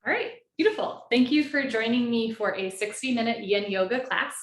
All right, beautiful. Thank you for joining me for a 60-minute Yin Yoga class.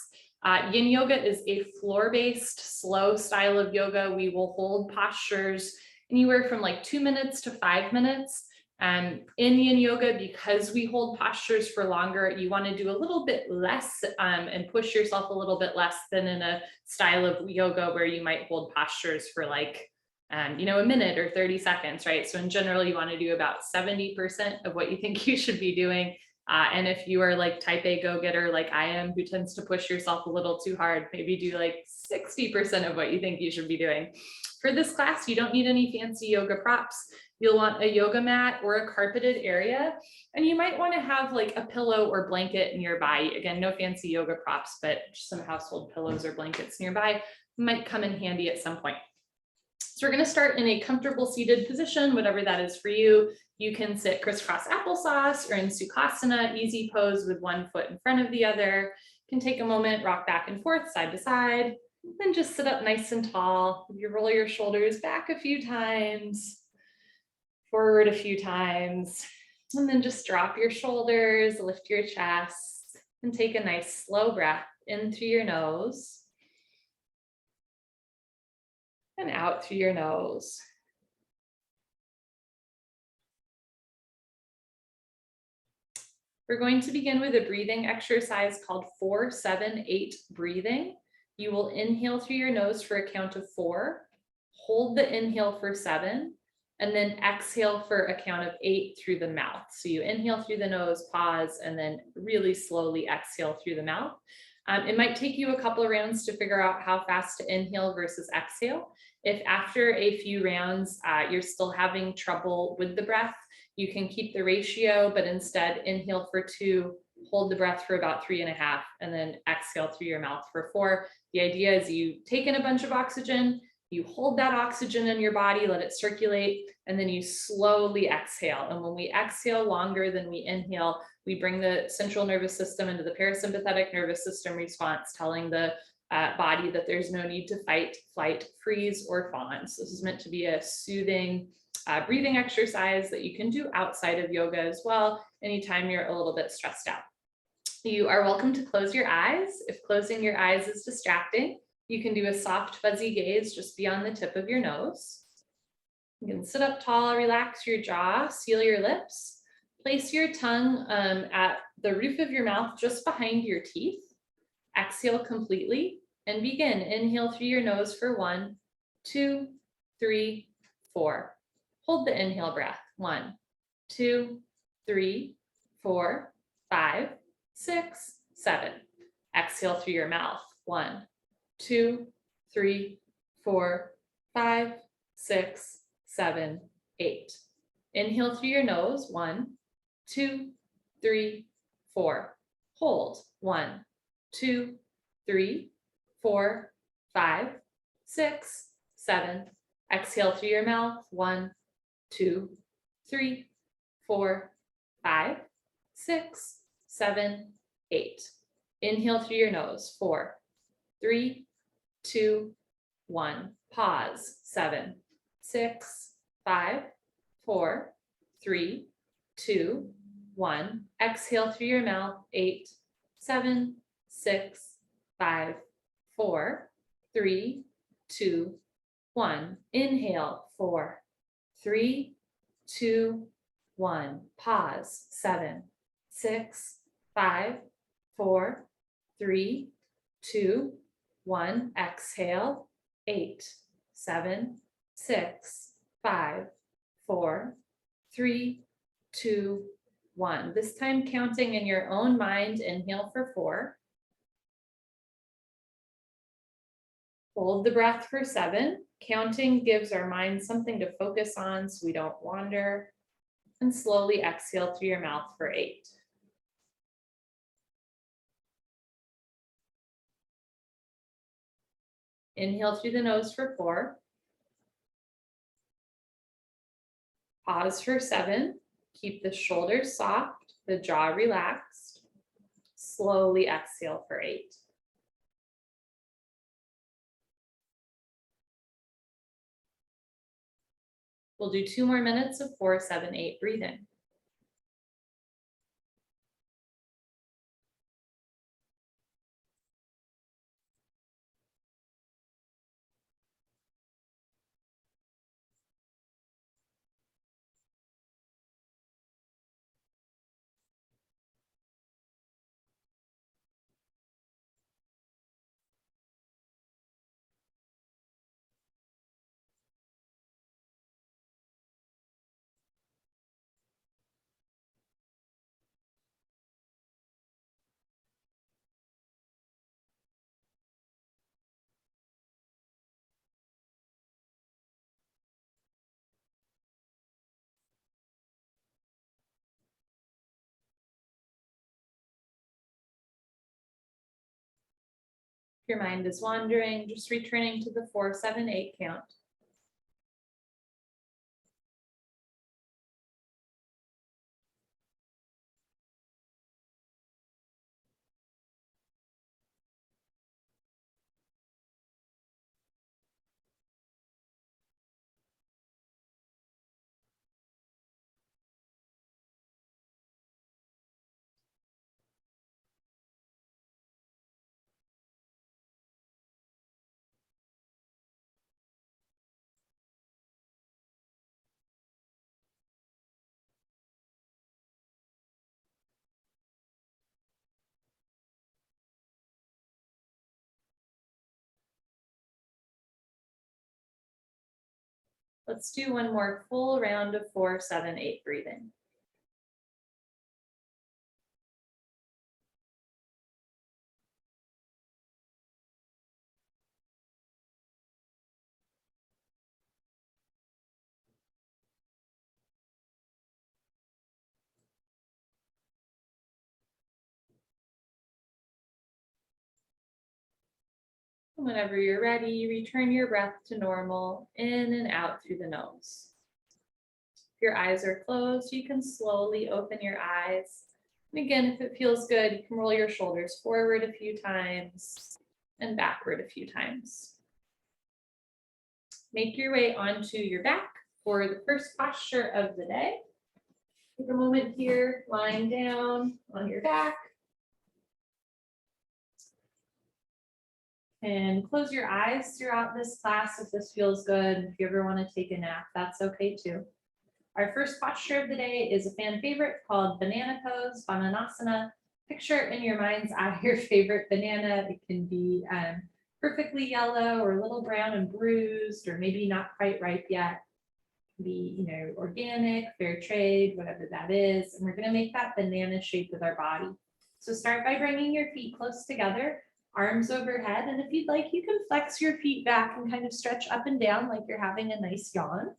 Yin Yoga is a floor-based, slow style of yoga. We will hold postures anywhere from like 2 minutes to 5 minutes. In Yin Yoga, because we hold postures for longer, you want to do a little bit less and push yourself a little bit less than in a style of yoga where you might hold postures for like a minute or 30 seconds, right? So in general, you want to do about 70% of what you think you should be doing. And if you are like type A go-getter like I am, who tends to push yourself a little too hard, maybe do like 60% of what you think you should be doing. For this class, you don't need any fancy yoga props. You'll want a yoga mat or a carpeted area. And you might want to have like a pillow or blanket nearby. Again, no fancy yoga props, but some household pillows or blankets nearby might come in handy at some point. So we're going to start in a comfortable seated position, whatever that is for you. You can sit crisscross applesauce or in Sukhasana, easy pose with one foot in front of the other. You can take a moment, rock back and forth, side to side, then just sit up nice and tall. You roll your shoulders back a few times, forward a few times, and then just drop your shoulders, lift your chest, and take a nice slow breath in through your nose and out through your nose. We're going to begin with a breathing exercise called 4-7-8 breathing. You will inhale through your nose for a count of 4, hold the inhale for 7, and then exhale for a count of 8 through the mouth. So you inhale through the nose, pause, and then really slowly exhale through the mouth. It might take you a couple of rounds to figure out how fast to inhale versus exhale. If after a few rounds, you're still having trouble with the breath, you can keep the ratio, but instead inhale for 2, hold the breath for about 3.5, and then exhale through your mouth for 4. The idea is you take in a bunch of oxygen, you hold that oxygen in your body, let it circulate, and then you slowly exhale. And when we exhale longer than we inhale, we bring the central nervous system into the parasympathetic nervous system response, telling the body that there's no need to fight, flight, freeze, or fawn. So this is meant to be a soothing breathing exercise that you can do outside of yoga as well, anytime you're a little bit stressed out. You are welcome to close your eyes. If closing your eyes is distracting, you can do a soft fuzzy gaze just beyond the tip of your nose. You can sit up tall, relax your jaw, seal your lips, place your tongue at the roof of your mouth just behind your teeth. Exhale completely and begin. Inhale through your nose for 1, 2, 3, 4. Hold the inhale breath. 1, 2, 3, 4, 5, 6, 7. Exhale through your mouth. 1, 2, 3, 4, 5, 6, 7, 8. Inhale through your nose. 1, 2, 3, 4. Hold. 1, 2, 3, 4, 5, 6, 7. Exhale through your mouth. 1, 2, 3, 4, 5, 6, 7, 8. Inhale through your nose. 4, 3, 2, 1. Pause. 7, 6, 5, 4, 3, 2, 1. Exhale through your mouth. 8, 7, 6, 5, 4, 3, 2, 1. Inhale. 4, 3, 2, 1. Pause. 7, 6, 5, 4, 3, 2, 1. Exhale. 8, 7, 6, 5, 4, 3, 2, 1. This time counting in your own mind. Inhale for 4. Hold the breath for 7. Counting gives our mind something to focus on so we don't wander. And slowly exhale through your mouth for 8. Inhale through the nose for 4. Pause for 7. Keep the shoulders soft, the jaw relaxed. Slowly exhale for 8. We'll do 2 more minutes of 4-7-8 breathing. If your mind is wandering, just returning to the 4, 7, 8 count. Let's do one more full round of 4, 7, 8 breathing. Whenever you're ready, return your breath to normal, in and out through the nose. If your eyes are closed, you can slowly open your eyes. And again, if it feels good, you can roll your shoulders forward a few times and backward a few times. Make your way onto your back for the first posture of the day. Take a moment here, lying down on your back. And close your eyes throughout this class if this feels good. If you ever want to take a nap, that's okay too. Our first posture of the day is a fan favorite called Banana Pose, Bananasana. Picture in your mind's eye your favorite banana. It can be perfectly yellow or a little brown and bruised, or maybe not quite ripe yet. It can be, organic, fair trade, whatever that is. And we're going to make that banana shape with our body. So start by bringing your feet close together, arms overhead. And if you'd like, you can flex your feet back and kind of stretch up and down like you're having a nice yawn.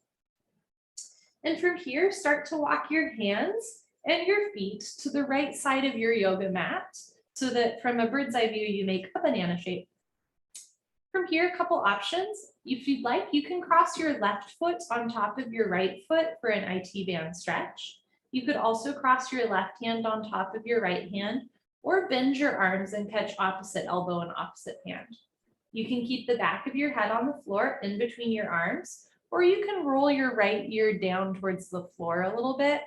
And from here, start to walk your hands and your feet to the right side of your yoga mat so that from a bird's eye view, you make a banana shape. From here, a couple options. If you'd like, you can cross your left foot on top of your right foot for an IT band stretch. You could also cross your left hand on top of your right hand, or bend your arms and catch opposite elbow and opposite hand. You can keep the back of your head on the floor in between your arms, or you can roll your right ear down towards the floor a little bit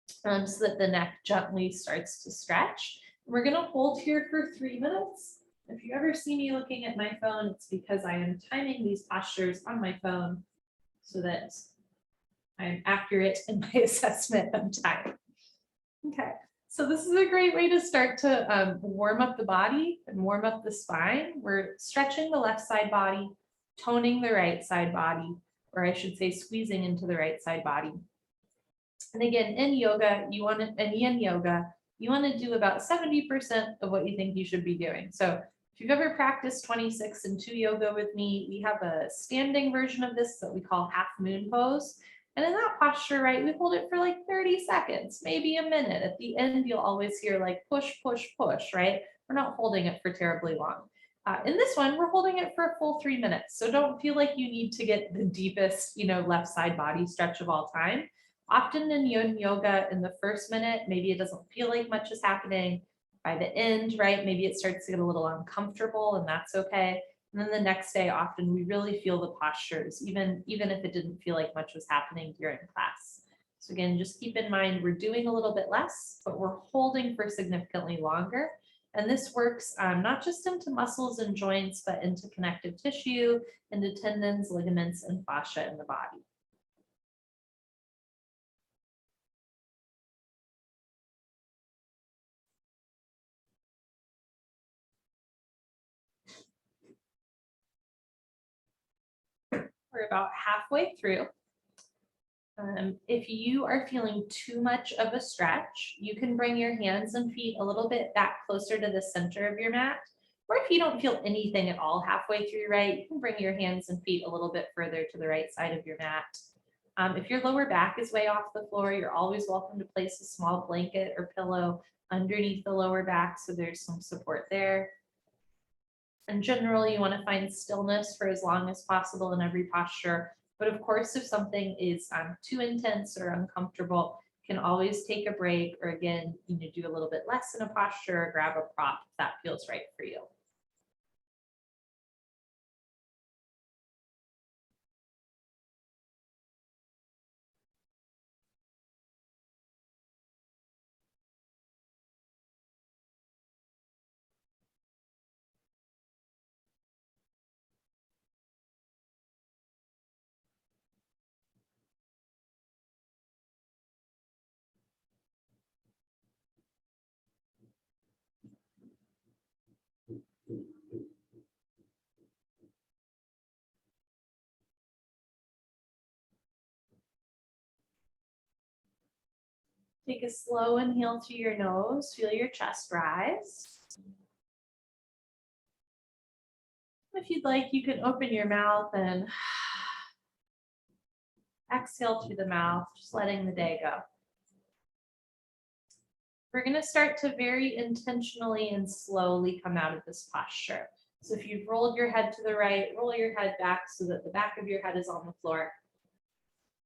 so that the neck gently starts to stretch. We're going to hold here for 3 minutes. If you ever see me looking at my phone, it's because I am timing these postures on my phone so that I'm accurate in my assessment of time. Okay, so this is a great way to start to warm up the body and warm up the spine. We're stretching the left side body, toning the right side body, or I should say squeezing into the right side body. And again, in yoga, in Yin Yoga, you want to do about 70% of what you think you should be doing. So if you've ever practiced 26 and 2 yoga with me, we have a standing version of this that we call half moon pose. And in that posture, right, we hold it for like 30 seconds, maybe a minute. At the end, you'll always hear like push, push, push, right? We're not holding it for terribly long. In this one, we're holding it for a full 3 minutes. So don't feel like you need to get the deepest, left side body stretch of all time. Often in Yin Yoga, in the first minute, maybe it doesn't feel like much is happening. By the end, right, maybe it starts to get a little uncomfortable, and that's okay. And then the next day, often we really feel the postures, even if it didn't feel like much was happening during class. So again, just keep in mind, we're doing a little bit less, but we're holding for significantly longer. And this works not just into muscles and joints, but into connective tissue, into tendons, ligaments, and fascia in the body. We're about halfway through. If you are feeling too much of a stretch, you can bring your hands and feet a little bit back closer to the center of your mat. Or if you don't feel anything at all halfway through, right, you can bring your hands and feet a little bit further to the right side of your mat. If your lower back is way off the floor, you're always welcome to place a small blanket or pillow underneath the lower back so there's some support there. In general, you want to find stillness for as long as possible in every posture. But of course, if something is too intense or uncomfortable, you can always take a break, or again, do a little bit less in a posture, or grab a prop if that feels right for you. Take a slow inhale through your nose. Feel your chest rise. If you'd like, you can open your mouth and exhale through the mouth, just letting the day go. We're going to start to very intentionally and slowly come out of this posture. So if you've rolled your head to the right, roll your head back so that the back of your head is on the floor.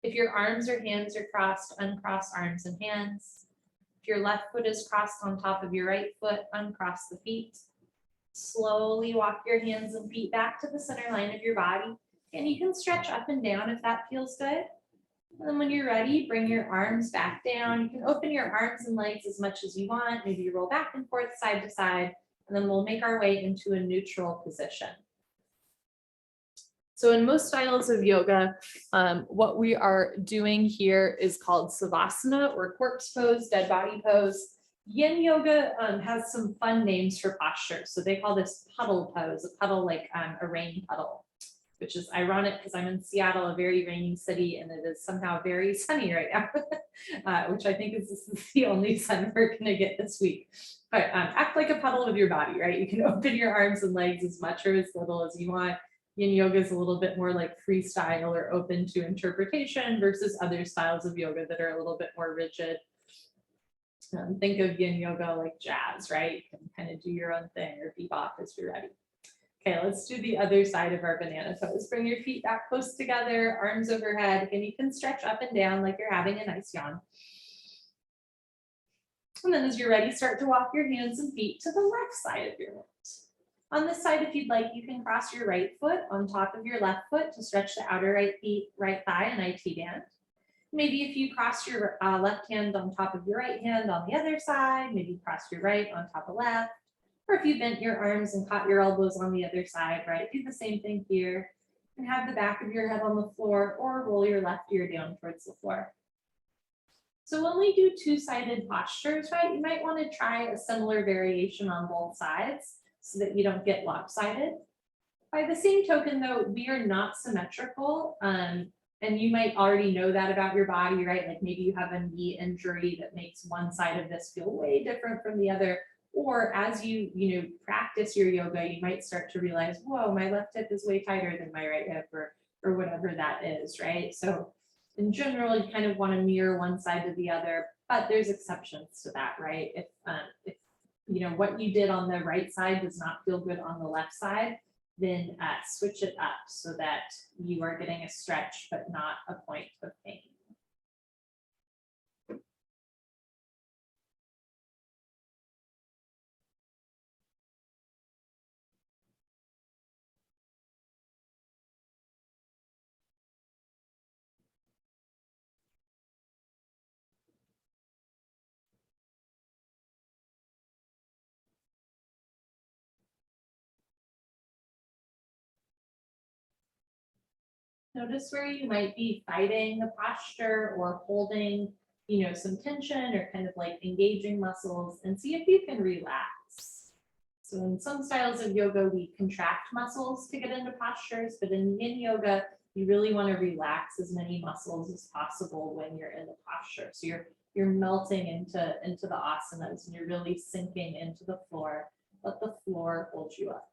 If your arms or hands are crossed, uncross arms and hands. If your left foot is crossed on top of your right foot, uncross the feet. Slowly walk your hands and feet back to the center line of your body. And you can stretch up and down if that feels good. And then when you're ready, bring your arms back down. You can open your arms and legs as much as you want. Maybe you roll back and forth, side to side, and then we'll make our way into a neutral position. So in most styles of yoga, what we are doing here is called Savasana, or corpse pose, dead body pose. Yin Yoga has some fun names for postures. So they call this puddle pose, a puddle like a rain puddle, which is ironic because I'm in Seattle, a very rainy city, and it is somehow very sunny right now, which I think is the only sun we're going to get this week. But act like a puddle with your body, right? You can open your arms and legs as much or as little as you want. Yin yoga is a little bit more like freestyle or open to interpretation versus other styles of yoga that are a little bit more rigid. Think of yin yoga like jazz, right? You can kind of do your own thing, or bebop as you're ready. Okay, let's do the other side of our banana pose. Bring your feet back close together, arms overhead, and you can stretch up and down like you're having a nice yawn. And then as you're ready, start to walk your hands and feet to the left side of your mat. On this side, if you'd like, you can cross your right foot on top of your left foot to stretch the outer right thigh, an IT band. Maybe if you cross your left hand on top of your right hand on the other side, maybe cross your right on top of left. Or if you bent your arms and caught your elbows on the other side, right? Do the same thing here and have the back of your head on the floor, or roll your left ear down towards the floor. So when we do two-sided postures, right, you might want to try a similar variation on both sides so that you don't get lopsided. By the same token, though, we are not symmetrical. And you might already know that about your body, right? Like maybe you have a knee injury that makes one side of this feel way different from the other. Or as you practice your yoga, you might start to realize, whoa, my left hip is way tighter than my right hip, or whatever that is, right? So in general, you kind of want to mirror one side to the other, but there's exceptions to that, right? If what you did on the right side does not feel good on the left side, then switch it up so that you are getting a stretch, but not a point of pain. Notice where you might be fighting the posture or holding, some tension or kind of like engaging muscles, and see if you can relax. So in some styles of yoga, we contract muscles to get into postures, but in Yin Yoga, you really want to relax as many muscles as possible when you're in the posture. So you're melting into the asanas, and you're really sinking into the floor. Let the floor hold you up.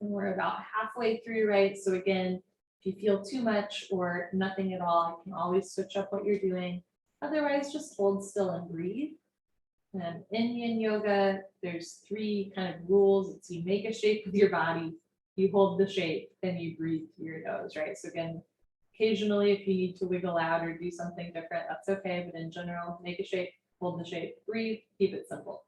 And we're about halfway through, right? So again, if you feel too much or nothing at all, you can always switch up what you're doing. Otherwise, just hold still and breathe. And in Yin Yoga, there's 3 kind of rules. It's you make a shape with your body, you hold the shape, and you breathe through your nose, right? So again, occasionally if you need to wiggle out or do something different, that's okay. But in general, make a shape, hold the shape, breathe, keep it simple.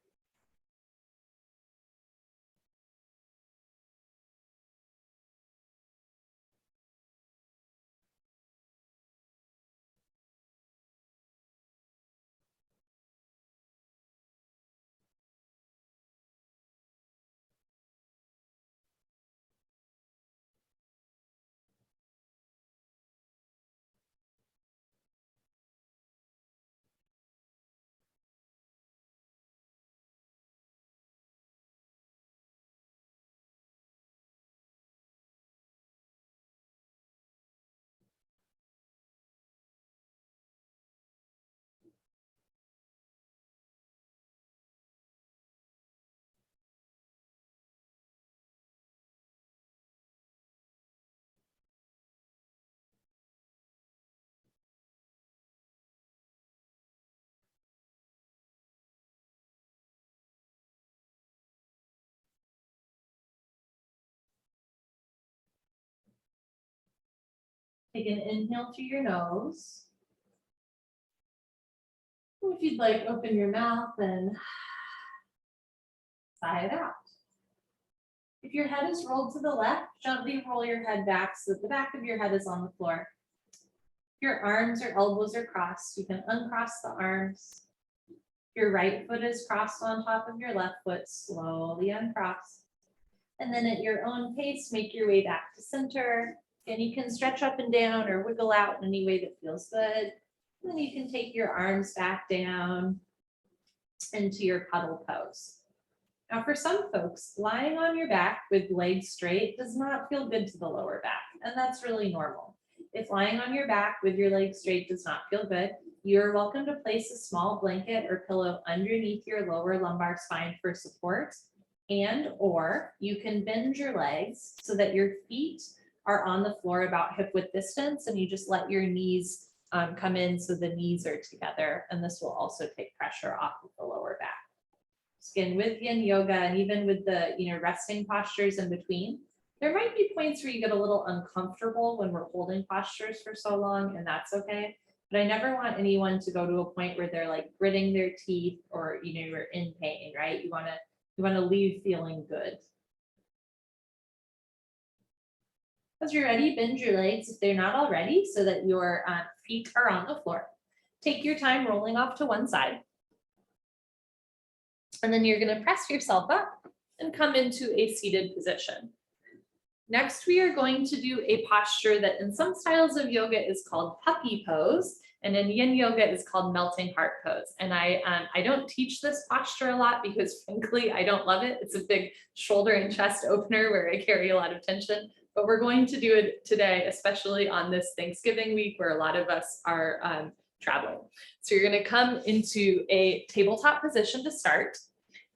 Take an inhale through your nose. If you'd like, open your mouth and sigh it out. If your head is rolled to the left, gently roll your head back so that the back of your head is on the floor. If your arms or elbows are crossed, you can uncross the arms. If your right foot is crossed on top of your left foot, slowly uncross. And then at your own pace, make your way back to center. And you can stretch up and down or wiggle out in any way that feels good. And then you can take your arms back down into your cuddle pose. Now, for some folks, lying on your back with legs straight does not feel good to the lower back, and that's really normal. If lying on your back with your legs straight does not feel good, you're welcome to place a small blanket or pillow underneath your lower lumbar spine for support, or you can bend your legs so that your feet are on the floor about hip width distance, and you just let your knees come in so the knees are together, and this will also take pressure off of the lower back. Again, with Yin Yoga and even with the resting postures in between, there might be points where you get a little uncomfortable when we're holding postures for so long, and that's okay. But I never want anyone to go to a point where they're like gritting their teeth or you're in pain, right? You want to leave feeling good. As you're ready, bend your legs if they're not already so that your feet are on the floor. Take your time rolling off to one side. And then you're going to press yourself up and come into a seated position. Next, we are going to do a posture that in some styles of yoga is called puppy pose, and in Yin Yoga is called melting heart pose. And I don't teach this posture a lot because frankly, I don't love it. It's a big shoulder and chest opener where I carry a lot of tension, but we're going to do it today, especially on this Thanksgiving week where a lot of us are traveling. So you're going to come into a tabletop position to start.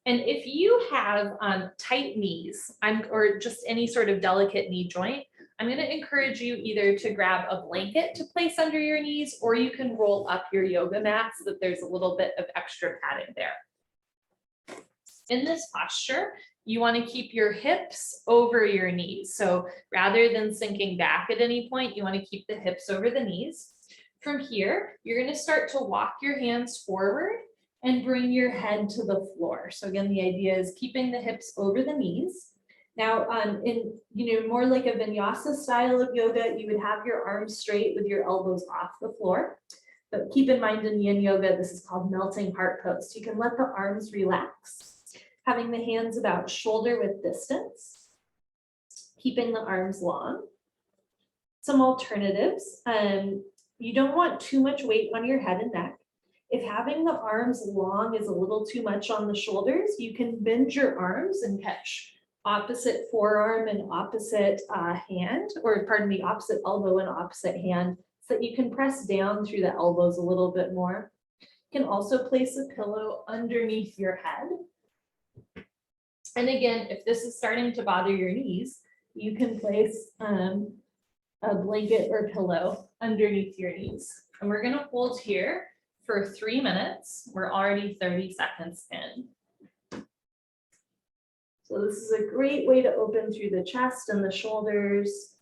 And if you have tight knees or just any sort of delicate knee joint, I'm going to encourage you either to grab a blanket to place under your knees, or you can roll up your yoga mat so that there's a little bit of extra padding there. In this posture, you want to keep your hips over your knees. So rather than sinking back at any point, you want to keep the hips over the knees. From here, you're going to start to walk your hands forward and bring your head to the floor. So again, the idea is keeping the hips over the knees. Now, in more like a vinyasa style of yoga, you would have your arms straight with your elbows off the floor. But keep in mind in Yin Yoga, this is called melting heart pose. So you can let the arms relax, having the hands about shoulder width distance, keeping the arms long. Some alternatives, you don't want too much weight on your head and neck. If having the arms long is a little too much on the shoulders, you can bend your arms and catch opposite forearm and opposite hand, or pardon me, opposite elbow and opposite hand, so that you can press down through the elbows a little bit more. You can also place a pillow underneath your head. And again, if this is starting to bother your knees, you can place a blanket or pillow underneath your knees. And we're going to hold here for 3 minutes. We're already 30 seconds in. So this is a great way to open through the chest and the shoulders.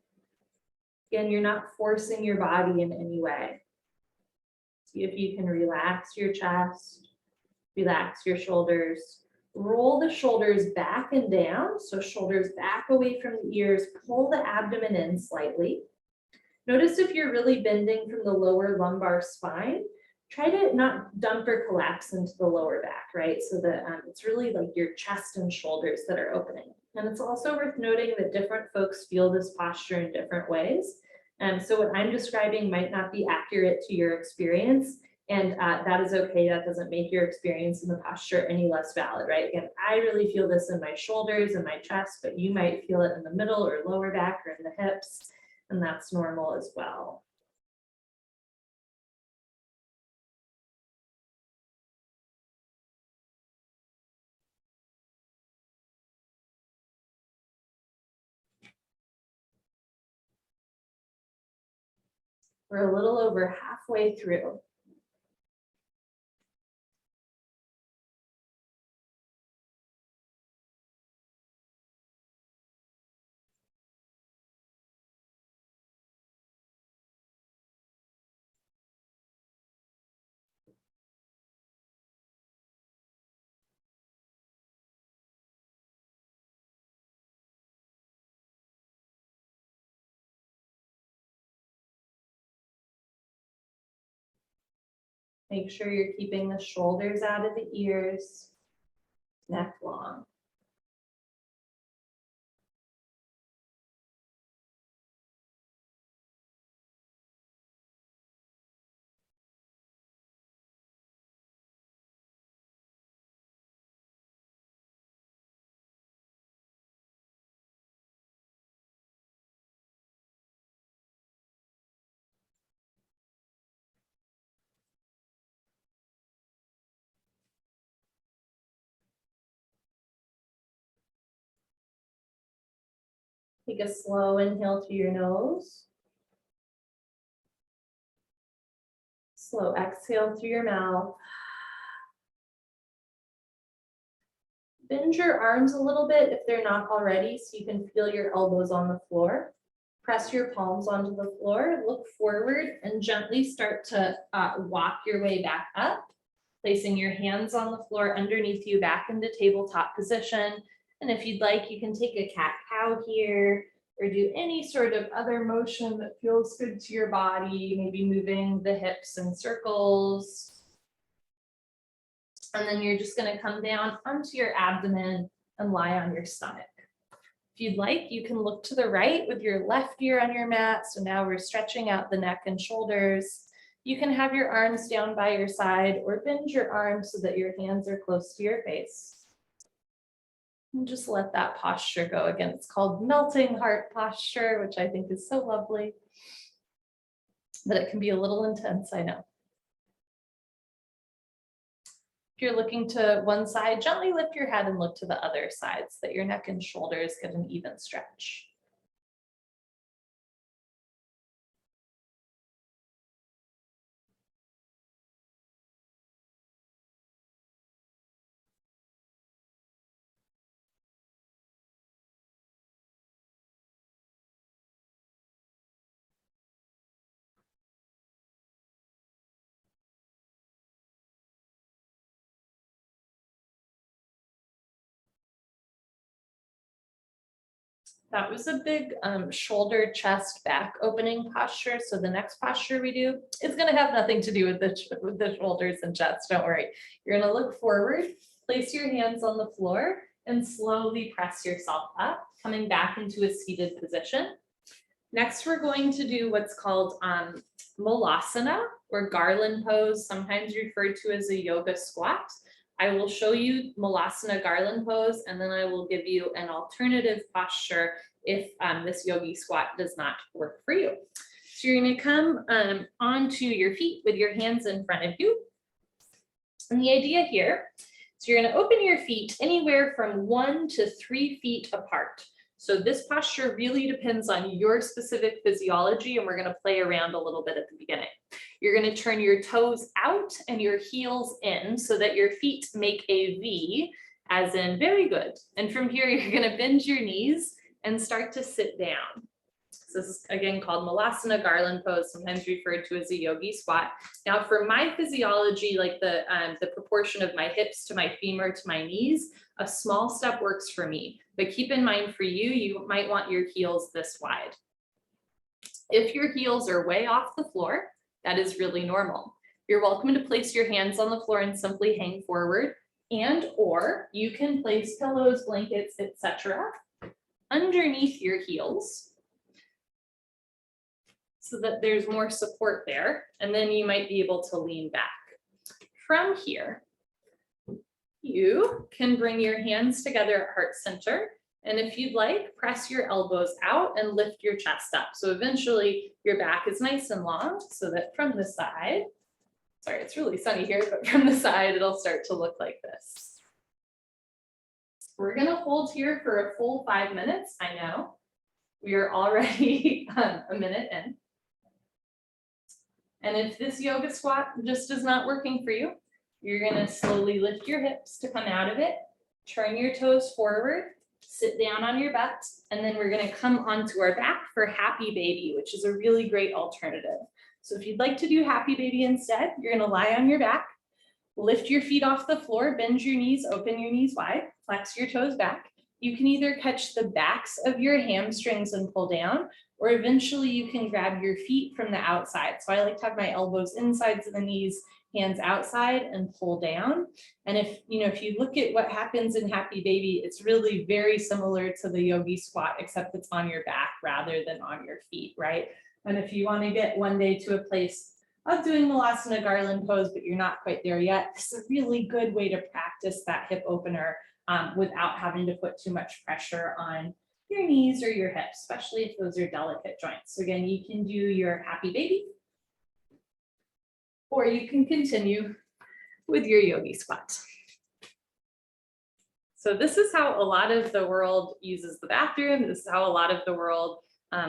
Again, you're not forcing your body in any way. See if you can relax your chest, relax your shoulders. Roll the shoulders back and down. So shoulders back away from the ears, pull the abdomen in slightly. Notice if you're really bending from the lower lumbar spine, try to not dump or collapse into the lower back, right? So that it's really like your chest and shoulders that are opening. And it's also worth noting that different folks feel this posture in different ways. So what I'm describing might not be accurate to your experience, and that is okay. That doesn't make your experience in the posture any less valid, right? Again, I really feel this in my shoulders and my chest, but you might feel it in the middle or lower back or in the hips, and that's normal as well. We're a little over halfway through. Make sure you're keeping the shoulders out of the ears, neck long. Take a slow inhale through your nose. Slow exhale through your mouth. Bend your arms a little bit if they're not already, so you can feel your elbows on the floor. Press your palms onto the floor, look forward, and gently start to walk your way back up, placing your hands on the floor underneath you back into tabletop position. And if you'd like, you can take a cat-cow here, or do any sort of other motion that feels good to your body, maybe moving the hips in circles. And then you're just going to come down onto your abdomen and lie on your stomach. If you'd like, you can look to the right with your left ear on your mat. So now we're stretching out the neck and shoulders. You can have your arms down by your side or bend your arms so that your hands are close to your face. And just let that posture go. Again, it's called melting heart posture, which I think is so lovely, but it can be a little intense, I know. If you're looking to one side, gently lift your head and look to the other side so that your neck and shoulders get an even stretch. That was a big shoulder, chest, back opening posture. So the next posture we do is going to have nothing to do with the shoulders and chest. Don't worry. You're going to look forward, place your hands on the floor, and slowly press yourself up, coming back into a seated position. Next, we're going to do what's called Malasana or Garland Pose, sometimes referred to as a yoga squat. I will show you Malasana Garland Pose, and then I will give you an alternative posture if this yogi squat does not work for you. So you're going to come onto your feet with your hands in front of you. And the idea here, so you're going to open your feet anywhere from 1 to 3 feet apart. So this posture really depends on your specific physiology, and we're going to play around a little bit at the beginning. You're going to turn your toes out out and your heels in so that your feet make a V, as in very good. And from here, you're gonna bend your knees and start to sit down. So this is again called Malasana, Garland Pose, sometimes referred to as a yogi squat. Now for my physiology, like the proportion of my hips to my femur to my knees, a small step works for me. But keep in mind for you, you might want your heels this wide. If your heels are way off the floor, that is really normal. You're welcome to place your hands on the floor and simply hang forward, and or you can place pillows, blankets, etc. underneath your heels so that there's more support there, and then you might be able to lean back. From here, you can bring your hands together at heart center, and if you'd like, press your elbows out and lift your chest up. So eventually your back is nice and long so that from the side, sorry, it's really sunny here, but from the side, it'll start to look like this. We're gonna hold here for a full 5 minutes. I know we are already a minute in. And if this yoga squat just is not working for you, you're gonna slowly lift your hips to come out of it, turn your toes forward, sit down on your butt, and then we're gonna come onto our back for happy baby, which is a really great alternative. So if you'd like to do happy baby instead, you're gonna lie on your back, lift your feet off the floor, bend your knees, open your knees wide, flex your toes back. You can either catch the backs of your hamstrings and pull down, or eventually you can grab your feet from the outside. So I like to have my elbows inside of the knees, hands outside, and pull down. And if you look at what happens in happy baby, it's really very similar to the yogi squat, except it's on your back rather than on your feet, right? And if you want to get one day to a place of doing Malasana Garland Pose, but you're not quite there yet, this is a really good way to practice that hip opener without having to put too much pressure on your knees or your hips, especially if those are delicate joints. So again, you can do your happy baby, or you can continue with your yogi squat. So this is how a lot of the world uses the bathroom. This is how a lot of the world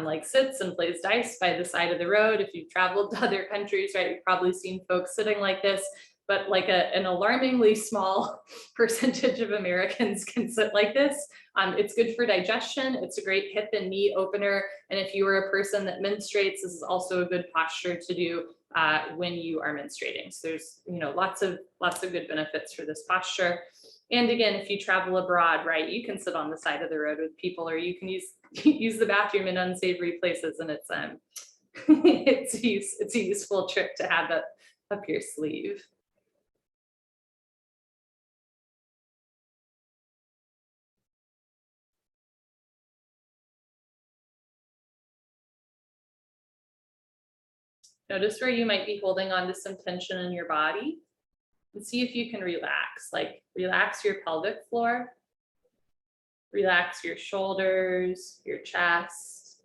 like sits and plays dice by the side of the road. If you've traveled to other countries, right, you've probably seen folks sitting like this, but like an alarmingly small percentage of Americans can sit like this. It's good for digestion. It's a great hip and knee opener. And if you are a person that menstruates, this is also a good posture to do when you are menstruating. So there's lots of good benefits for this posture. And again, if you travel abroad, right, you can sit on the side of the road with people, or you can use the bathroom in unsavory places, and it's it's a useful trick to have up your sleeve. Notice where you might be holding on to some tension in your body, and see if you can relax. Like relax your pelvic floor, relax your shoulders, your chest.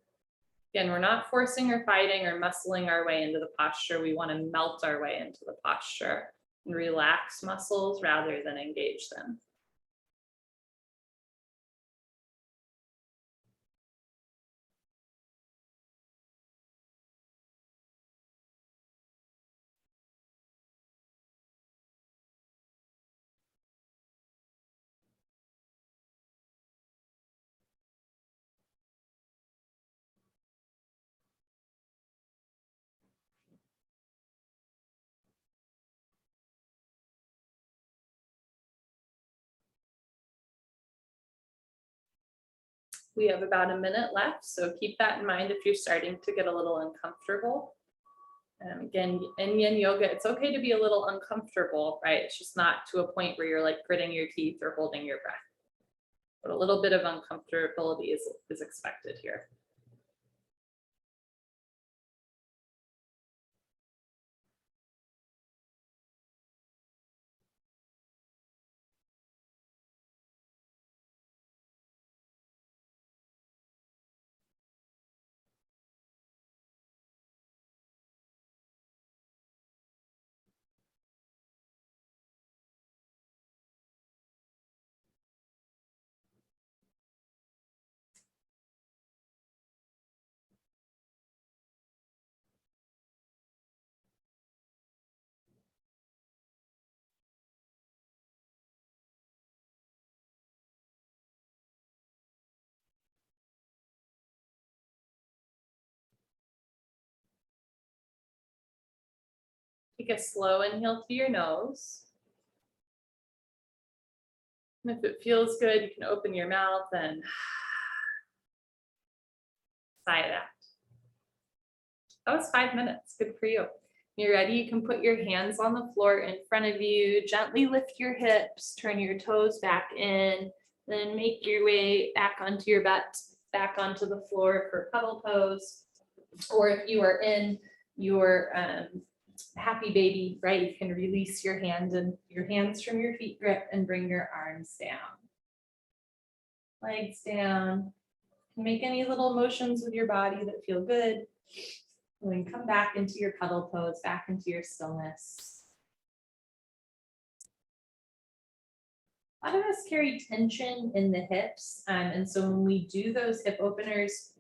Again, we're not forcing or fighting or muscling our way into the posture. We want to melt our way into the posture and relax muscles rather than engage them. We have about a minute left, so keep that in mind if you're starting to get a little uncomfortable. Again, in Yin Yoga, it's okay to be a little uncomfortable, right? It's just not to a point where you're like gritting your teeth or holding your breath. But a little bit of uncomfortability is expected here. Take a slow inhale through your nose. And if it feels good, you can open your mouth and sigh it out. That was 5 minutes. Good for you. When you're ready, you can put your hands on the floor in front of you. Gently lift your hips, turn your toes back in, then make your way back onto your butt, back onto the floor for Cuddle Pose. Or if you are in your happy baby, right, you can release your hand and your hands from your feet grip and bring your arms down. Legs down. Make any little motions with your body that feel good. And then come back into your Cuddle Pose, back into your stillness. A lot of us carry tension in the hips. And so when we do those hip openers,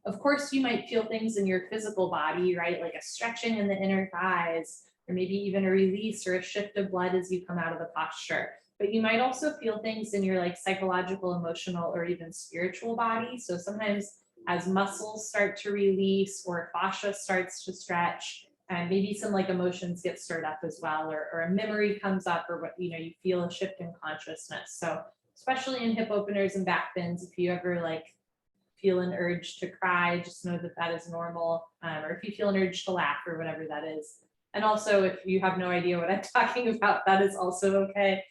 of course, you might feel things in your physical body, right? Like a stretching in the inner thighs, or maybe even a release or a shift of blood as you come out of the posture. But you might also feel things in your like psychological, emotional, or even spiritual body. So sometimes as muscles start to release or fascia starts to stretch, and maybe some like emotions get stirred up as well, or a memory comes up, or what, you know, you feel a shift in consciousness. So especially in hip openers and back bends, if you ever like feel an urge to cry, just know that that is normal. Or if you feel an urge to laugh or whatever that is. And also if you have no idea what I'm talking about, that is also okay.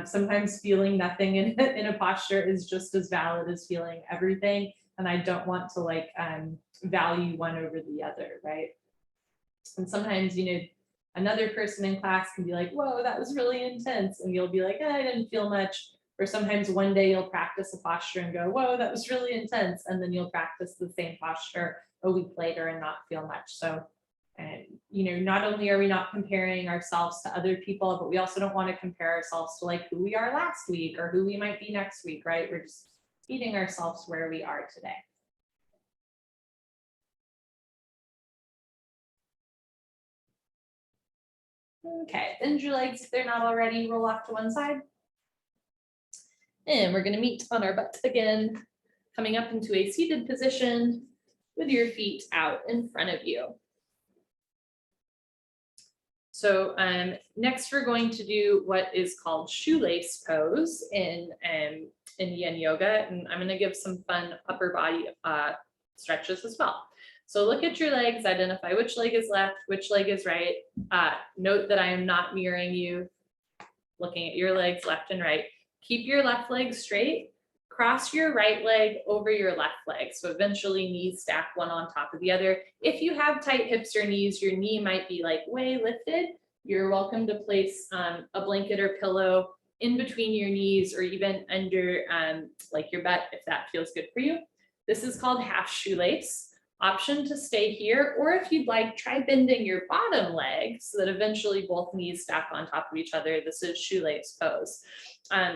Sometimes feeling nothing in a posture is just as valid as feeling everything. And I don't want to like value one over the other, right? And sometimes, you know, another person in class can be like, whoa, that was really intense. And you'll be like, I didn't feel much. Or sometimes one day you'll practice a posture and go, whoa, that was really intense. And then you'll practice the same posture a week later and not feel much. So, you know, not only are we not comparing ourselves to other people, but we also don't want to compare ourselves to like who we are last week or who we might be next week, right? We're just meeting ourselves where we are today. Okay, bend your legs if they're not already, roll off to one side. And we're going to meet on our butt again, coming up into a seated position with your feet out in front of you. So next we're going to do what is called Shoelace Pose in Yin Yoga, and I'm going to give some fun upper body stretches as well. So look at your legs, identify which leg is left, which leg is right. Note that I am not mirroring you, looking at your legs left and right. Keep your left leg straight, cross your right leg over your left leg. So eventually knees stack one on top of the other. If you have tight hips or knees, your knee might be like way lifted. You're welcome to place a blanket or pillow in between your knees or even under like your butt if that feels good for you. This is called half shoelace. Option to stay here, or if you'd like, try bending your bottom leg so that eventually both knees stack on top of each other. This is shoelace pose.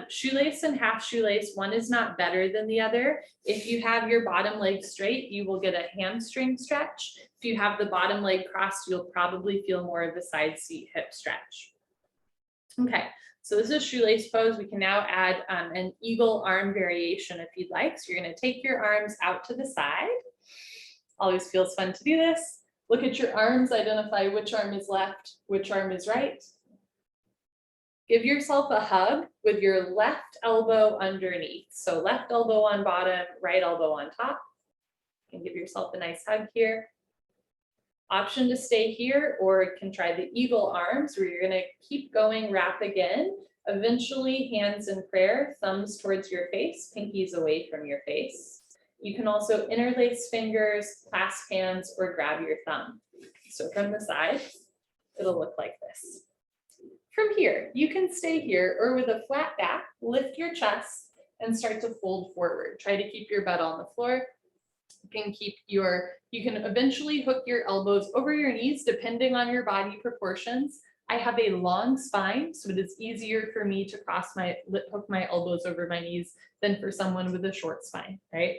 Shoelace and half shoelace, one is not better than the other. If you have your bottom leg straight, you will get a hamstring stretch. If you have the bottom leg crossed, you'll probably feel more of a side seat hip stretch. Okay, so this is shoelace pose. We can now add an eagle arm variation if you'd like. So you're going to take your arms out to the side. Always feels fun to do this. Look at your arms, identify which arm is left, which arm is right. Give yourself a hug with your left elbow underneath. So left elbow on bottom, right elbow on top. You can give yourself a nice hug here. Option to stay here, or you can try the eagle arms where you're going to keep going, wrap again. Eventually hands in prayer, thumbs towards your face, pinkies away from your face. You can also interlace fingers, clasp hands, or grab your thumb. So from the side, it'll look like this. From here, you can stay here, or with a flat back, lift your chest and start to fold forward. Try to keep your butt on the floor. You can eventually hook your elbows over your knees depending on your body proportions. I have a long spine, so it is easier for me to hook my elbows over my knees than for someone with a short spine, right?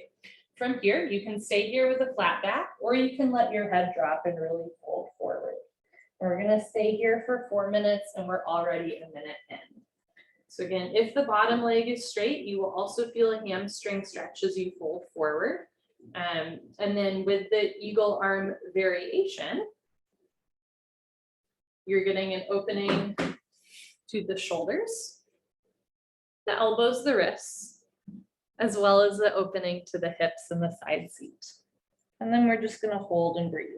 From here, you can stay here with a flat back, or you can let your head drop and really fold forward. And we're gonna stay here for 4 minutes, and we're already a minute in. So again, if the bottom leg is straight, you will also feel a hamstring stretch as you fold forward. And then with the eagle arm variation, You're getting an opening to the shoulders, the elbows, the wrists, as well as the opening to the hips and the side seat. And then we're just going to hold and breathe.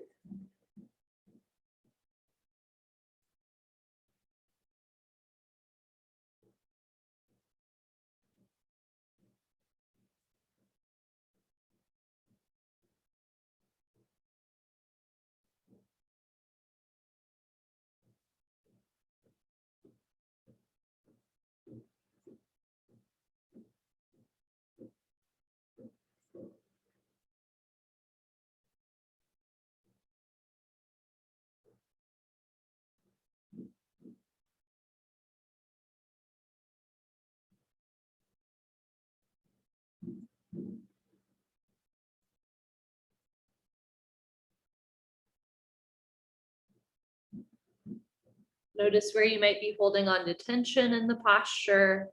Notice where you might be holding on to tension in the posture.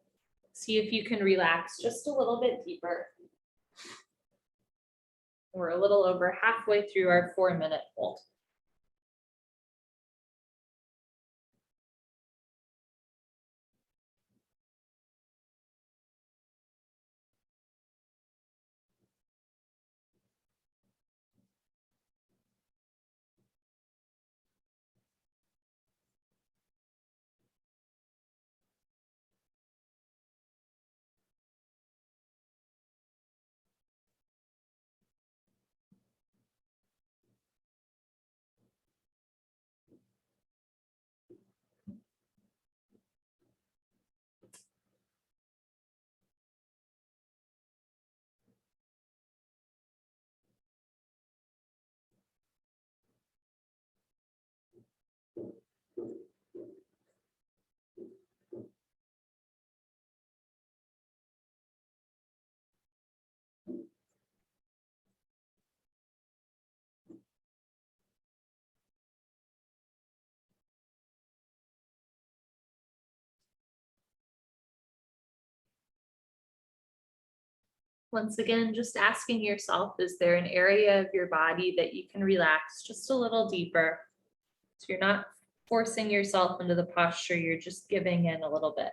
See if you can relax just a little bit deeper. We're a little over halfway through our 4-minute hold. Once again, just asking yourself, is there an area of your body that you can relax just a little deeper? So you're not forcing yourself into the posture, you're just giving in a little bit.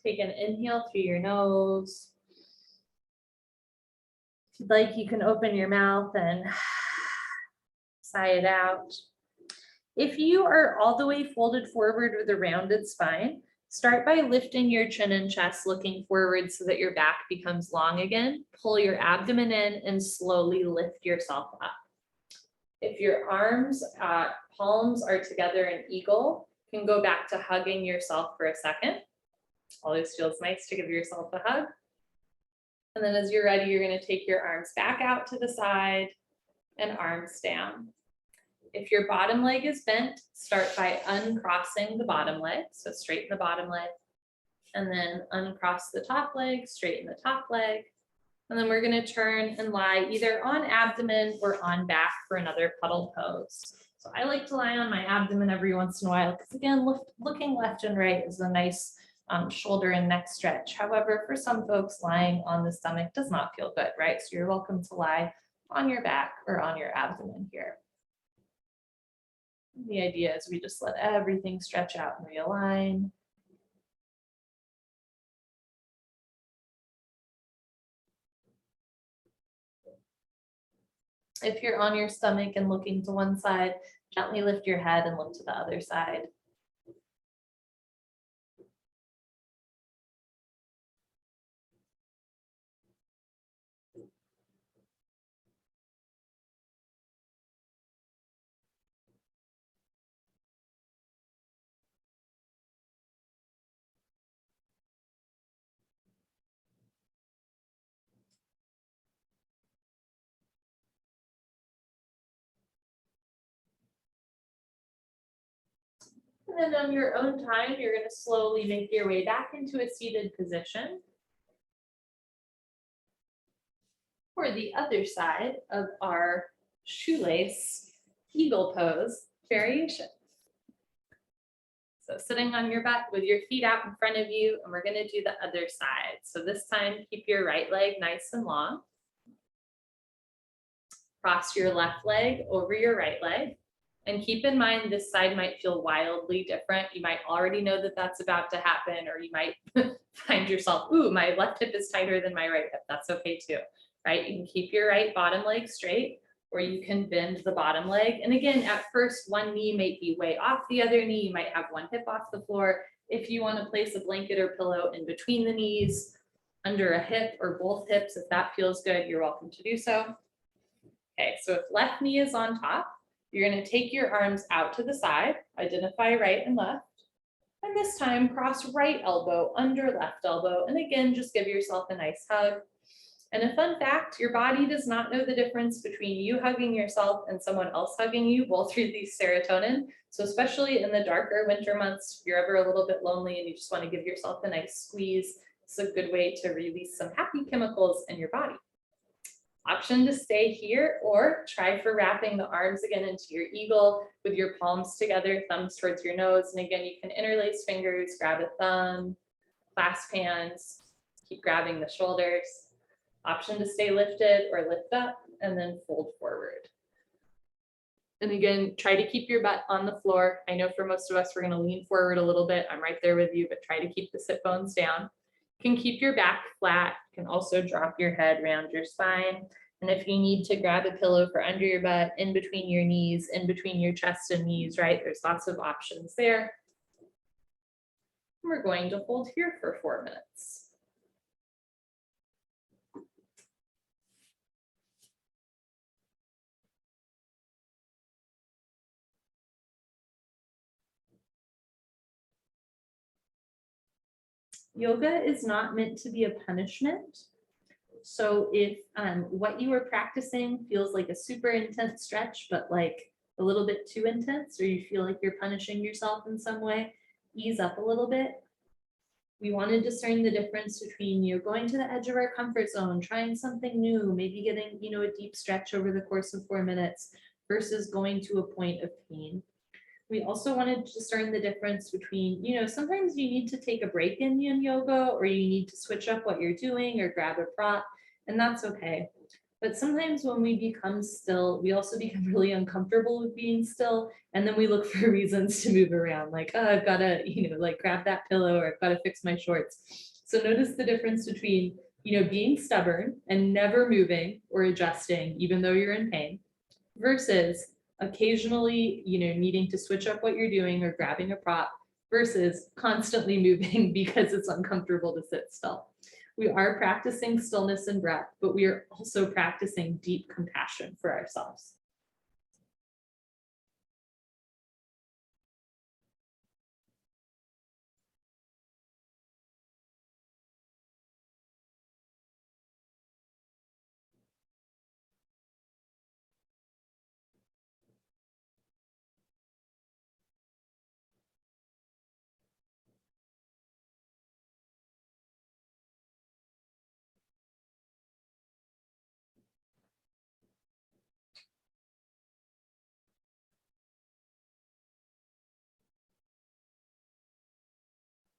Take an inhale through your nose. If you'd like, you can open your mouth and sigh it out. If you are all the way folded forward with a rounded spine, start by lifting your chin and chest, looking forward so that your back becomes long again. Pull your abdomen in and slowly lift yourself up. If your arms, palms are together in eagle, you can go back to hugging yourself for a second. Always feels nice to give yourself a hug. And then as you're ready, you're going to take your arms back out to the side and arms down. If your bottom leg is bent, start by uncrossing the bottom leg. So straighten the bottom leg and then uncross the top leg, straighten the top leg. And then we're going to turn and lie either on abdomen or on back for another cuddle pose. So I like to lie on my abdomen every once in a while because again, looking left and right is a nice shoulder and neck stretch. However, for some folks, lying on the stomach does not feel good, right? So you're welcome to lie on your back or on your abdomen here. The idea is we just let everything stretch out and realign. If you're on your stomach and looking to one side, gently lift your head and look to the other side. And then on your own time, you're going to slowly make your way back into a seated position. For the other side of our shoelace eagle pose variation. So sitting on your butt with your feet out in front of you, and we're going to do the other side. So this time, keep your right leg nice and long. Cross your left leg over your right leg. And keep in mind, this side might feel wildly different. You might already know that that's about to happen, or you might find yourself, ooh, my left hip is tighter than my right hip. That's okay too, right? You can keep your right bottom leg straight, or you can bend the bottom leg. And again, at first, one knee may be way off the other knee. You might have one hip off the floor. If you want to place a blanket or pillow in between the knees, under a hip or both hips, if that feels good, you're welcome to do so. Okay, so if left knee is on top, you're going to take your arms out to the side, identify right and left, and this time cross right elbow under left elbow, and again, just give yourself a nice hug. And a fun fact, your body does not know the difference between you hugging yourself and someone else hugging you. Both release serotonin. So especially in the darker winter months, if you're ever a little bit lonely and you just want to give yourself a nice squeeze, it's a good way to release some happy chemicals in your body. Option to stay here, or try for wrapping the arms again into your eagle with your palms together, thumbs towards your nose. And again, you can interlace fingers, grab a thumb, clasp hands, keep grabbing the shoulders. Option to stay lifted or lift up and then fold forward. And again, try to keep your butt on the floor. I know for most of us, we're going to lean forward a little bit. I'm right there with you, but try to keep the sit bones down. You can keep your back flat. You can also drop your head around your spine. And if you need to grab a pillow for under your butt, in between your knees, in between your chest and knees, right? There's lots of options there. And we're going to hold here for 4 minutes. Yoga is not meant to be a punishment. So if what you are practicing feels like a super intense stretch, but like a little bit too intense, or you feel like you're punishing yourself in some way, ease up a little bit. We want to discern the difference between going to the edge of our comfort zone, trying something new, maybe getting a deep stretch over the course of 4 minutes, versus going to a point of pain. We also wanted to discern the difference between, sometimes you need to take a break in Yin Yoga, or you need to switch up what you're doing or grab a prop, and that's okay. But sometimes when we become still, we also become really uncomfortable with being still, and then we look for reasons to move around, like, oh, I've got to, like grab that pillow, or I've got to fix my shorts. So notice the difference between, being stubborn and never moving or adjusting, even though you're in pain, versus occasionally, needing to switch up what you're doing or grabbing a prop, versus constantly moving because it's uncomfortable to sit still. We are practicing stillness and breath, but we are also practicing deep compassion for ourselves.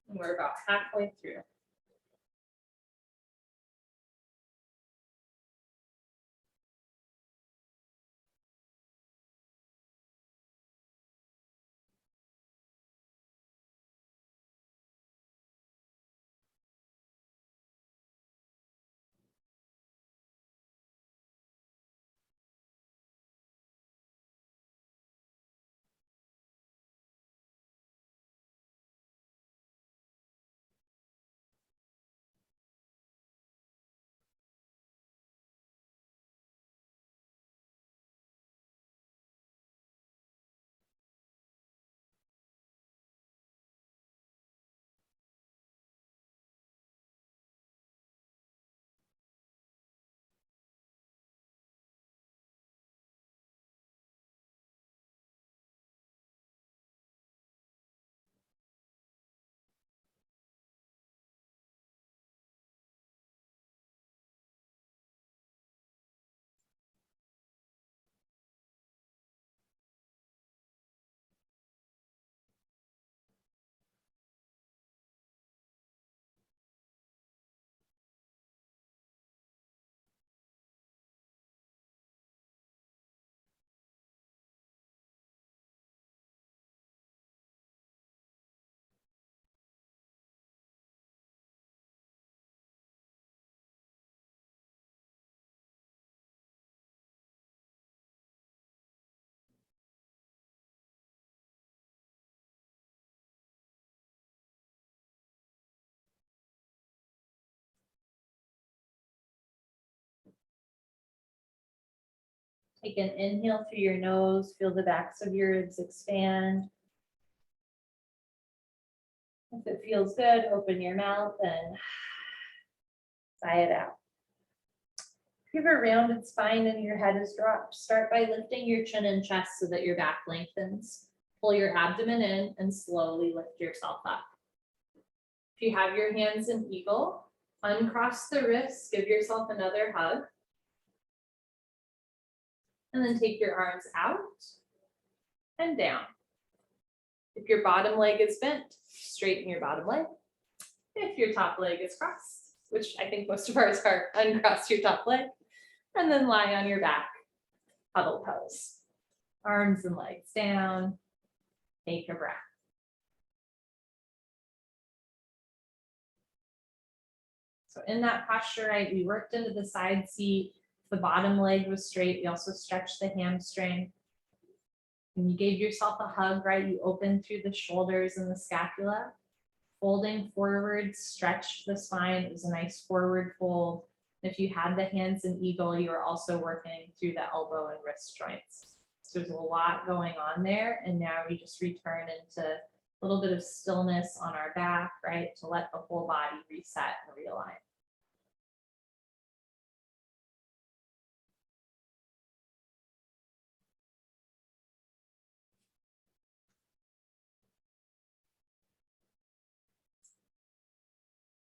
And we're about halfway through. Take an inhale through your nose, feel the backs of your ribs expand. If it feels good, open your mouth and sigh it out. If you have a rounded spine and your head is dropped, start by lifting your chin and chest so that your back lengthens. Pull your abdomen in and slowly lift yourself up. If you have your hands in eagle, uncross the wrists, give yourself another hug. And then take your arms out and down. If your bottom leg is bent, straighten your bottom leg. If your top leg is crossed, which I think most of ours are, uncross your top leg, and then lie on your back, cuddle pose. Arms and legs down, take a breath. So in that posture, right, we worked into the side seat. The bottom leg was straight. We also stretched the hamstring. And you gave yourself a hug, right? You opened through the shoulders and the scapula. Folding forward, stretched the spine. It was a nice forward fold. If you had the hands in eagle, you were also working through the elbow and wrist joints. So there's a lot going on there. And now we just return into a little bit of stillness on our back, right? To let the whole body reset and realign.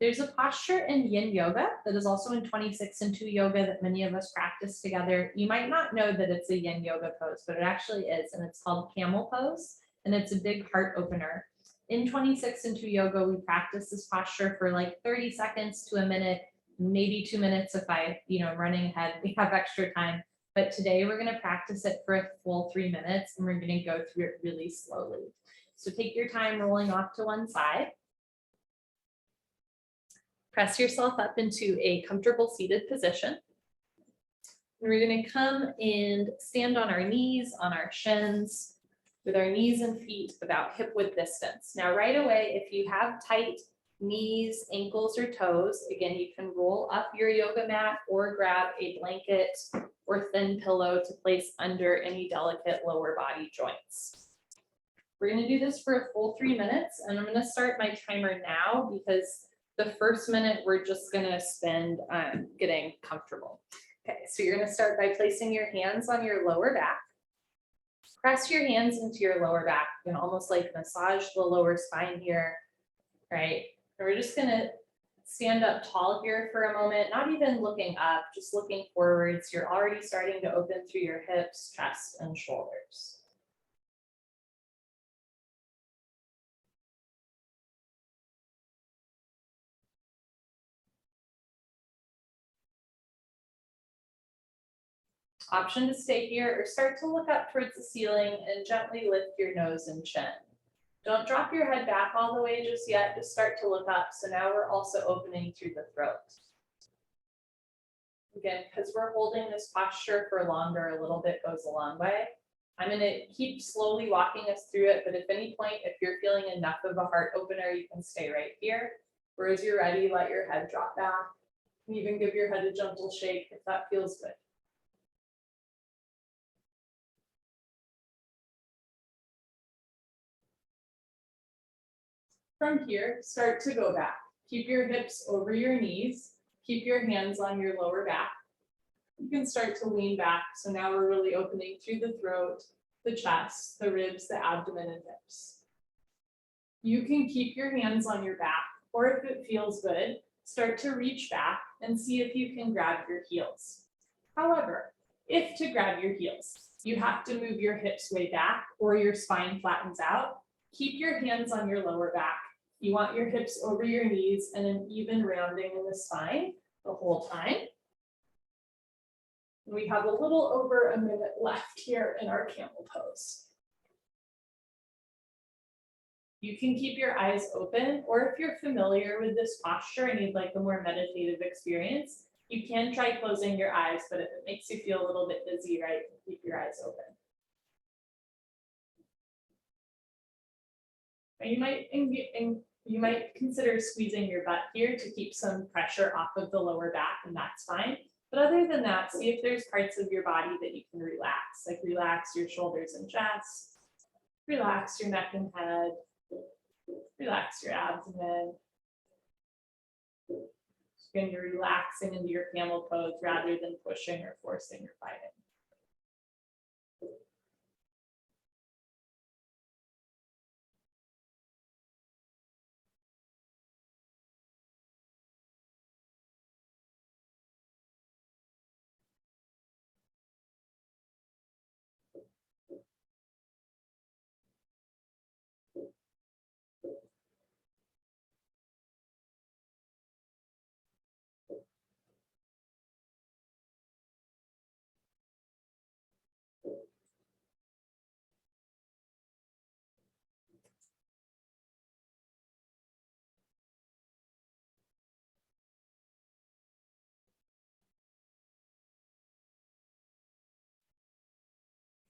There's a posture in Yin Yoga that is also in 26 and 2 yoga that many of us practice together. You might not know that it's a Yin Yoga pose, but it actually is, and it's called Camel Pose, and it's a big heart opener. In 26 and 2 yoga, we practice this posture for like 30 seconds to a minute, maybe 2 minutes if I'm running ahead, we have extra time. But today we're gonna practice it for a full 3 minutes, and we're gonna go through it really slowly. So take your time rolling off to one side. Press yourself up into a comfortable seated position. And we're going to come and stand on our knees, on our shins, with our knees and feet about hip width distance. Now, right away, if you have tight knees, ankles, or toes, again, you can roll up your yoga mat or grab a blanket or thin pillow to place under any delicate lower body joints. We're going to do this for a full 3 minutes, and I'm going to start my timer now because the first minute we're just going to spend getting comfortable. Okay, so you're going to start by placing your hands on your lower back. Press your hands into your lower back. You can almost like massage the lower spine here, right? And we're just going to stand up tall here for a moment, not even looking up, just looking forwards. You're already starting to open through your hips, chest, and shoulders. Option to stay here or start to look up towards the ceiling and gently lift your nose and chin. Don't drop your head back all the way just yet, just start to look up. So now we're also opening through the throat. Again, because we're holding this posture for longer, a little bit goes a long way. I'm going to keep slowly walking us through it, but at any point, if you're feeling enough of a heart opener, you can stay right here. Or as you're ready, let your head drop back. And even give your head a gentle shake if that feels good. From here, start to go back. Keep your hips over your knees. Keep your hands on your lower back. You can start to lean back. So now we're really opening through the throat, the chest, the ribs, the abdomen, and hips. You can keep your hands on your back, or if it feels good, start to reach back and see if you can grab your heels. However, if to grab your heels, you have to move your hips way back or your spine flattens out, keep your hands on your lower back. You want your hips over your knees and an even rounding in the spine the whole time. We have a little over a minute left here in our camel pose. You can keep your eyes open, or if you're familiar with this posture and you'd like a more meditative experience, you can try closing your eyes, but if it makes you feel a little bit dizzy, right, keep your eyes open. You might consider squeezing your butt here to keep some pressure off of the lower back, and that's fine. But other than that, see if there's parts of your body that you can relax, like relax your shoulders and chest, relax your neck and head, relax your abdomen. When you're relaxing into your camel pose rather than pushing or forcing or fighting.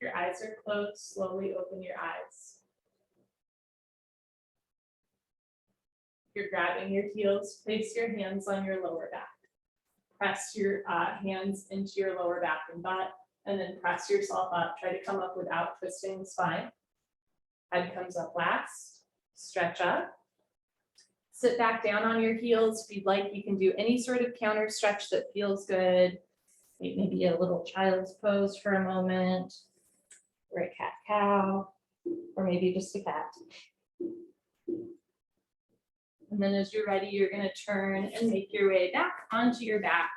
Your eyes are closed, slowly open your eyes. You're grabbing your heels, place your hands on your lower back. Press your hands into your lower back and butt, and then press yourself up. Try to come up without twisting the spine. Head comes up last, stretch up. Sit back down on your heels. If you'd like, you can do any sort of counter stretch that feels good. Maybe a little child's pose for a moment, or a cat-cow, or maybe just a cat. And then as you're ready, you're going to turn and make your way back onto your back,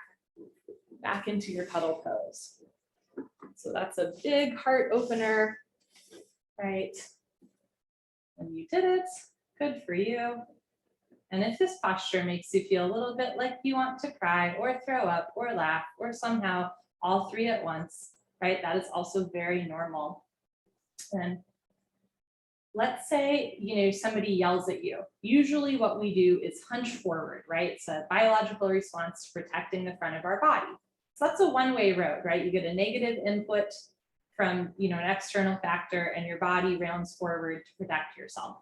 back into your cuddle pose. So that's a big heart opener, right? And you did it. Good for you. And if this posture makes you feel a little bit like you want to cry or throw up or laugh or somehow all three at once, right? That is also very normal. And let's say, somebody yells at you. Usually what we do is hunch forward, right? It's a biological response to protecting the front of our body. So that's a one-way road, right? You get a negative input from, an external factor and your body rounds forward to protect yourself.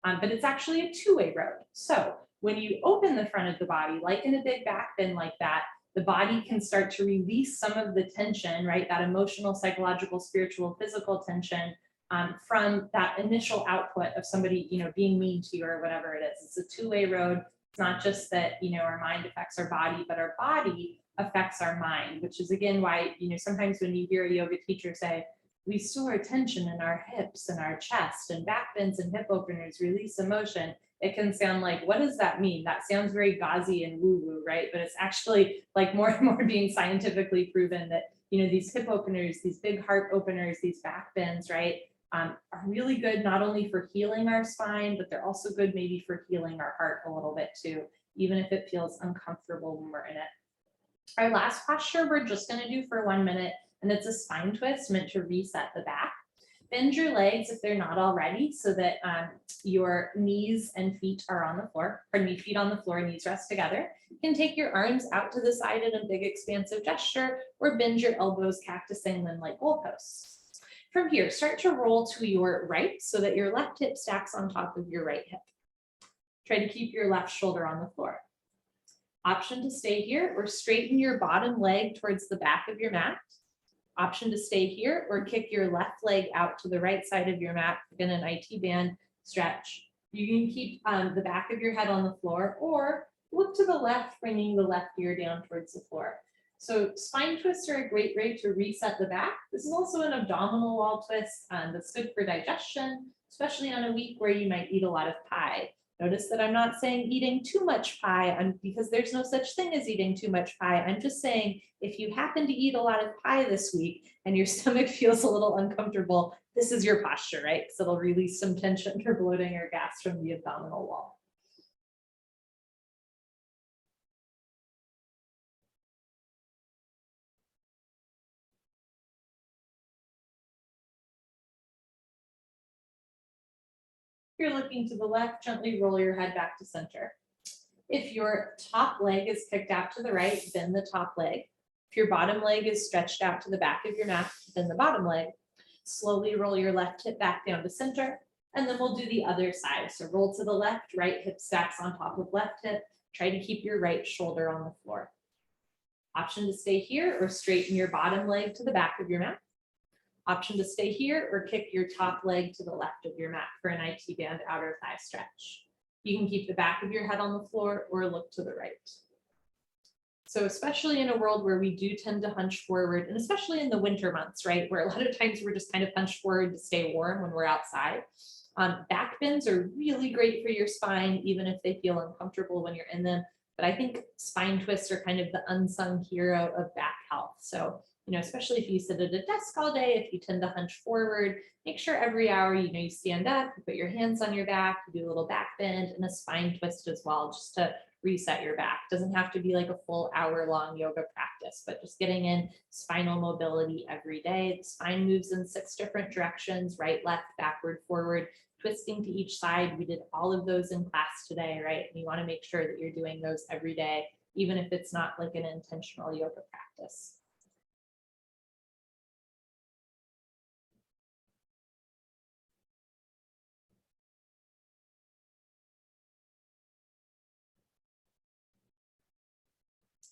But it's actually a two-way road. So when you open the front of the body, like in a big back bend like that, the body can start to release some of the tension, right? That emotional, psychological, spiritual, physical tension from that initial output of somebody, being mean to you or whatever it is. It's a two-way road. It's not just that, our mind affects our body, but our body affects our mind, which is again why, sometimes when you hear a yoga teacher say, we store tension in our hips and our chest, and back bends and hip openers release emotion, it can sound like, what does that mean? That sounds very gauzy and woo-woo, right? But it's actually like more and more being scientifically proven that, these hip openers, these big heart openers, these back bends, right, are really good not only for healing our spine, but they're also good maybe for healing our heart a little bit too, even if it feels uncomfortable when we're in it. Our last posture we're just going to do for 1 minute, and it's a spine twist meant to reset the back. Bend your legs if they're not already so that your knees and feet are on the floor. Pardon me, feet on the floor, knees rest together. You can take your arms out to the side in a big expansive gesture, or bend your elbows, cactusing them like goalposts. From here, start to roll to your right so that your left hip stacks on top of your right hip. Try to keep your left shoulder on the floor. Option to stay here or straighten your bottom leg towards the back of your mat. Option to stay here or kick your left leg out to the right side of your mat in an IT band stretch. You can keep the back of your head on the floor or look to the left, bringing the left ear down towards the floor. So spine twists are a great way to reset the back. This is also an abdominal wall twist that's good for digestion, especially on a week where you might eat a lot of pie. Notice that I'm not saying eating too much pie because there's no such thing as eating too much pie. I'm just saying if you happen to eat a lot of pie this week and your stomach feels a little uncomfortable, this is your posture, right? Because it'll release some tension or bloating or gas from the abdominal wall. If you're looking to the left, gently roll your head back to center. If your top leg is kicked out to the right, bend the top leg. If your bottom leg is stretched out to the back of your mat, bend the bottom leg. Slowly roll your left hip back down to center, and then we'll do the other side. So roll to the left, right hip stacks on top of left hip. Try to keep your right shoulder on the floor. Option to stay here or straighten your bottom leg to the back of your mat. Option to stay here or kick your top leg to the left of your mat for an IT band outer thigh stretch. You can keep the back of your head on the floor or look to the right. So especially in a world where we do tend to hunch forward, and especially in the winter months, right, where a lot of times we're just kind of hunched forward to stay warm when we're outside, back bends are really great for your spine, even if they feel uncomfortable when you're in them. But I think spine twists are kind of the unsung hero of back health. So, especially if you sit at a desk all day, if you tend to hunch forward, make sure every hour, you stand up, you put your hands on your back, you do a little back bend and a spine twist as well, just to reset your back. Doesn't have to be like a full hour-long yoga practice, but just getting in spinal mobility every day. The spine moves in 6 different directions: right, left, backward, forward, twisting to each side. We did all of those in class today, right? And you want to make sure that you're doing those every day, even if it's not like an intentional yoga practice.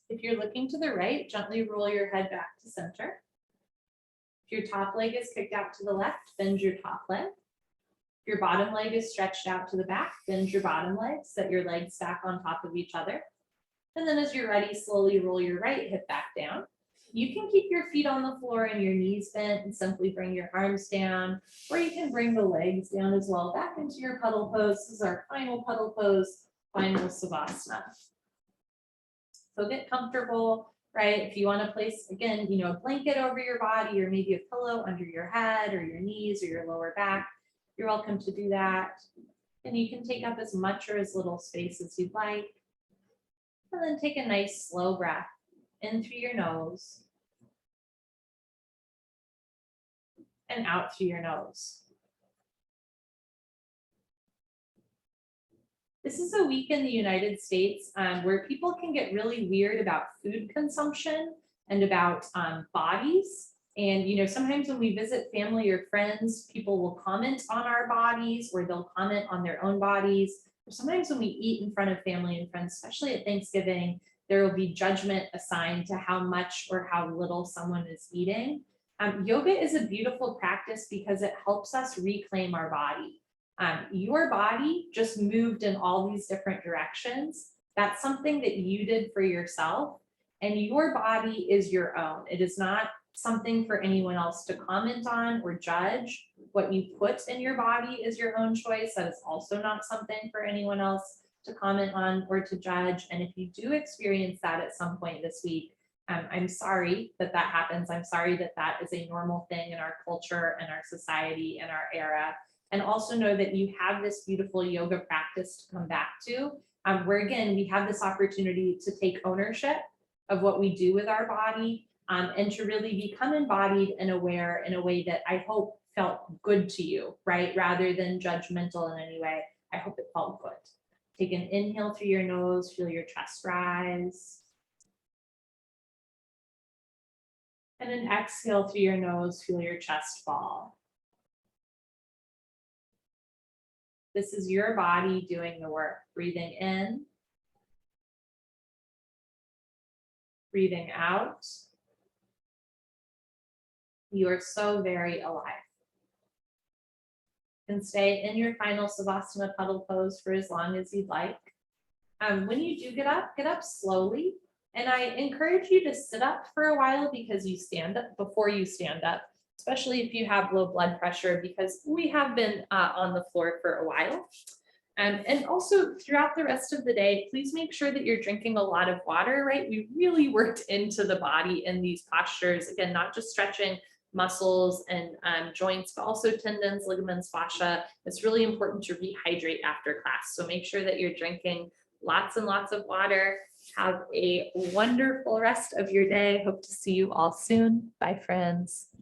If you're looking to the right, gently roll your head back to center. If your top leg is kicked out to the left, bend your top leg. If your bottom leg is stretched out to the back, bend your bottom leg, set your legs stack on top of each other. And then as you're ready, slowly roll your right hip back down. You can keep your feet on the floor and your knees bent and simply bring your arms down, or you can bring the legs down as well, back into your cuddle pose. This is our final cuddle pose, final Savasana. So get comfortable, right? If you want to place, again, a blanket over your body or maybe a pillow under your head or your knees or your lower back, you're welcome to do that. And you can take up as much or as little space as you'd like. And then take a nice slow breath in through your nose and out through your nose. This is a week in the United States where people can get really weird about food consumption and about bodies. And sometimes when we visit family or friends, people will comment on our bodies or they'll comment on their own bodies. Or sometimes when we eat in front of family and friends, especially at Thanksgiving, there will be judgment assigned to how much or how little someone is eating. Yoga is a beautiful practice because it helps us reclaim our body. Your body just moved in all these different directions. That's something that you did for yourself, and your body is your own. It is not something for anyone else to comment on or judge. What you put in your body is your own choice. That is also not something for anyone else to comment on or to judge. And if you do experience that at some point this week, I'm sorry that that happens. I'm sorry that that is a normal thing in our culture and our society and our era. And also know that you have this beautiful yoga practice to come back to, where again, we have this opportunity to take ownership of what we do with our body, and to really become embodied and aware in a way that I hope felt good to you, right? Rather than judgmental in any way. I hope it felt good. Take an inhale through your nose, feel your chest rise. And an exhale through your nose, feel your chest fall. This is your body doing the work. Breathing in, breathing out. You are so very alive. You can stay in your final Savasana cuddle pose for as long as you'd like. When you do get up slowly. And I encourage you to sit up for a while because you stand up before you stand up, especially if you have low blood pressure, because we have been on the floor for a while. And also throughout the rest of the day, please make sure that you're drinking a lot of water, right? We really worked into the body in these postures. Again, not just stretching muscles and joints, but also tendons, ligaments, fascia. It's really important to rehydrate after class. So make sure that you're drinking lots and lots of water. Have a wonderful rest of your day. Hope to see you all soon. Bye, friends.